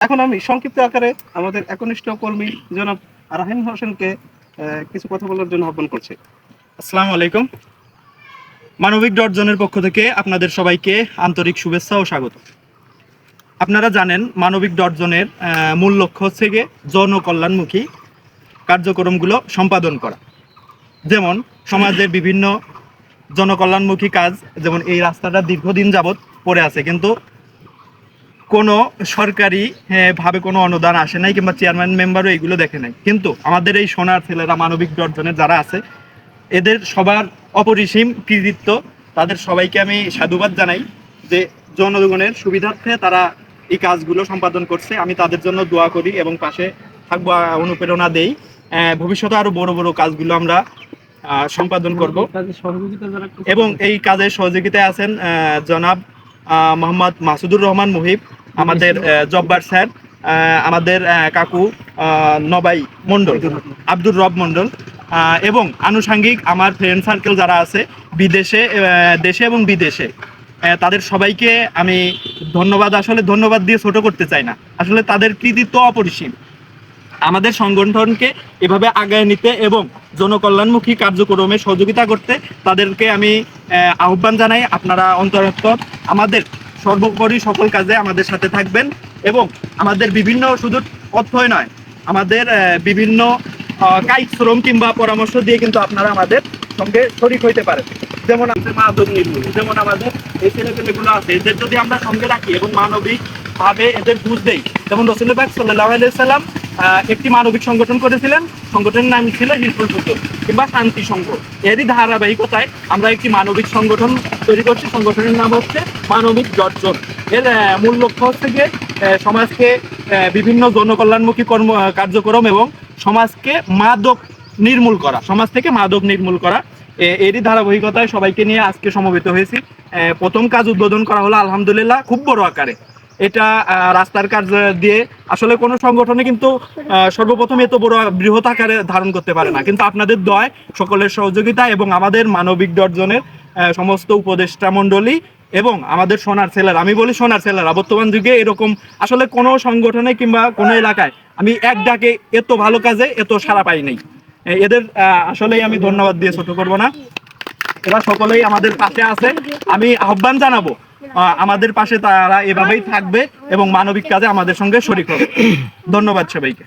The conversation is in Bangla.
এখন আমি সংক্ষিপ্ত আকারে আমাদের একনিষ্ঠ কর্মী জনাব রাহিম হোসেনকে কিছু কথা বলার জন্য আহ্বান করছি। আসসালামু আলাইকুম। মানবিক ডটজনের পক্ষ থেকে আপনাদের সবাইকে আন্তরিক শুভেচ্ছা ও স্বাগত। আপনারা জানেন মানবিক ডটজনের মূল লক্ষ্য হচ্ছে গিয়ে জনকল্যাণমুখী কার্যক্রমগুলো সম্পাদন করা। যেমন সমাজের বিভিন্ন জনকল্যাণমুখী কাজ, যেমন এই রাস্তাটা দীর্ঘদিন যাবৎ পড়ে আছে, কিন্তু কোনো সরকারি ভাবে কোনো অনুদান আসে নাই, কিংবা চেয়ারম্যান মেম্বারও এইগুলো দেখে নাই। কিন্তু আমাদের এই সোনার ছেলেরা মানবিক ডটজনের যারা আছে, এদের সবার অপরিসীম কৃতিত্ব। তাদের সবাইকে আমি সাধুবাদ জানাই যে জনগণের সুবিধার্থে তারা এই কাজগুলো সম্পাদন করছে। আমি তাদের জন্য দোয়া করি এবং পাশে থাকবো, অনুপ্রেরণা দেই। ভবিষ্যতে আরো বড় বড় কাজগুলো আমরা সম্পাদন করব। এবং এই কাজের সহযোগিতায় আছেন জনাব মোহাম্মদ মাসুদুর রহমান মুহিব, আমাদের জব্বার স্যার, আমাদের কাকু নবাই মণ্ডল, আব্দুর রব মণ্ডল, এবং আনুষাঙ্গিক আমার ফ্রেন্ড সার্কেল যারা আছে বিদেশে, দেশে এবং বিদেশে, তাদের সবাইকে আমি ধন্যবাদ দিয়ে ছোট করতে চাই না। আসলে তাদের কৃতিত্ব অপরিসীম। আমাদের সংগঠনকে এভাবে আগায় নিতে এবং জনকল্যাণমুখী কার্যক্রমে সহযোগিতা করতে তাদেরকে আমি আহ্বান জানাই। আপনারা অন্তরস্থ আমাদের সর্বোপরি সকল কাজে আমাদের সাথে থাকবেন এবং আমাদের বিভিন্ন শুধু অর্থই নয়, আমাদের বিভিন্ন কায়িক শ্রম কিংবা পরামর্শ দিয়ে কিন্তু আপনারা আমাদের সঙ্গে শরিক হইতে পারেন। যেমন আমাদের মাদক নির্মূল, যেমন আমাদের এই ছেলেপেলেগুলো আছে, এদের যদি আমরা সঙ্গে রাখি এবং মানবিক ভাবে এদের বুঝ দেই, যেমন রাসূলুল্লাহ পাক সাল্লাল্লাহু আলাইহি সাল্লাম একটি মানবিক সংগঠন করেছিলেন। সংগঠনের নাম ছিল হিজবুল ফুতুহ কিংবা শান্তি সংঘ। এরই ধারাবাহিকতায় আমরা একটি মানবিক সংগঠন তৈরি করছি। সংগঠনের নাম হচ্ছে মানবিক ডটজন। এর মূল লক্ষ্য হচ্ছে গিয়ে সমাজকে বিভিন্ন জনকল্যাণমুখী কার্যক্রম এবং সমাজকে মাদক নির্মূল করা, সমাজ থেকে মাদক নির্মূল করা। এরই ধারাবাহিকতায় সবাইকে নিয়ে আজকে সমবেত হয়েছি। প্রথম কাজ উদ্বোধন করা হলো আলহামদুলিল্লাহ খুব বড় আকারে। এটা রাস্তার কাজ দিয়ে আসলে কোনো সংগঠনে কিন্তু সর্বপ্রথম এত বড় বৃহৎ আকারে ধারণ করতে পারে না, কিন্তু আপনাদের দয়, সকলের সহযোগিতা এবং আমাদের মানবিক ডটজনের সমস্ত উপদেষ্টা মণ্ডলী এবং আমাদের সোনার ছেলেরা, আমি বলি সোনার ছেলেরা, বর্তমান যুগে এরকম আসলে কোনো সংগঠনে কিংবা কোনো এলাকায় আমি এক ডাকে এত ভালো কাজে এত সাড়া পাই নাই। এদের আসলেই আমি ধন্যবাদ দিয়ে ছোট করব না। এরা সকলেই আমাদের পাশে আছে। আমি আহ্বান জানাবো আমাদের পাশে তারা এভাবেই থাকবে এবং মানবিক কাজে আমাদের সঙ্গে শরিক হবে। ধন্যবাদ সবাইকে।